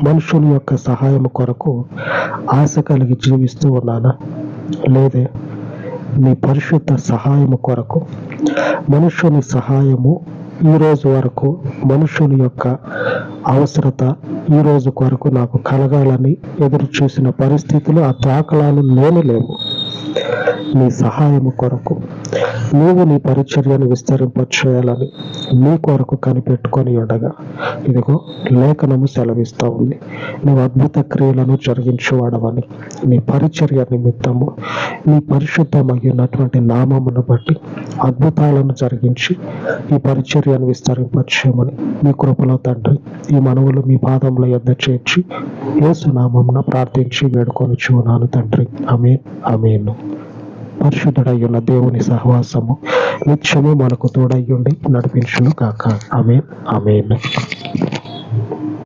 మనుషుని యొక్క సహాయం కొరకు ఆశ కలిగి జీవిస్తూ ఉన్నానా? లేదే నీ పరిశుద్ధ సహాయము కొరకు మనుషుని సహాయము ఈ రోజు వరకు, మనుషుని యొక్క అవసరత ఈ రోజు కొరకు నాకు కలగాలని ఎదురు చూసిన పరిస్థితులు, ఆ దాఖలాలు లేవు. నీ సహాయము కొరకు నీవు నీ పరిచర్యను విస్తరింపచేయాలని నీ కొరకు కనిపెట్టుకొని ఉండగా, ఇదిగో లేఖనము సెలవిస్తూ ఉంది, నువ్వు అద్భుత క్రియలను జరిగించేవాడవని, నీ పరిచర్య నిమిత్తము నీ పరిశుద్ధమైనటువంటి నామమును బట్టి అద్భుతాలను జరిగించి ఈ పరిచర్యను విస్తరింపచేయమని మీ కృపలో తండ్రి ఈ మనవులు మీ పాదముల యొద్ద చేర్చి యేసు నామమున ప్రార్థించి వేడుకొనుచున్నాను తండ్రి. ఆమేన్, ఆమేన్. పరిశుద్ధుడయ్యున్న దేవుని సహవాసము నిత్యము మనకు తోడయ్యుండి నడిపించును కాక. ఆమేన్, ఆమేన్.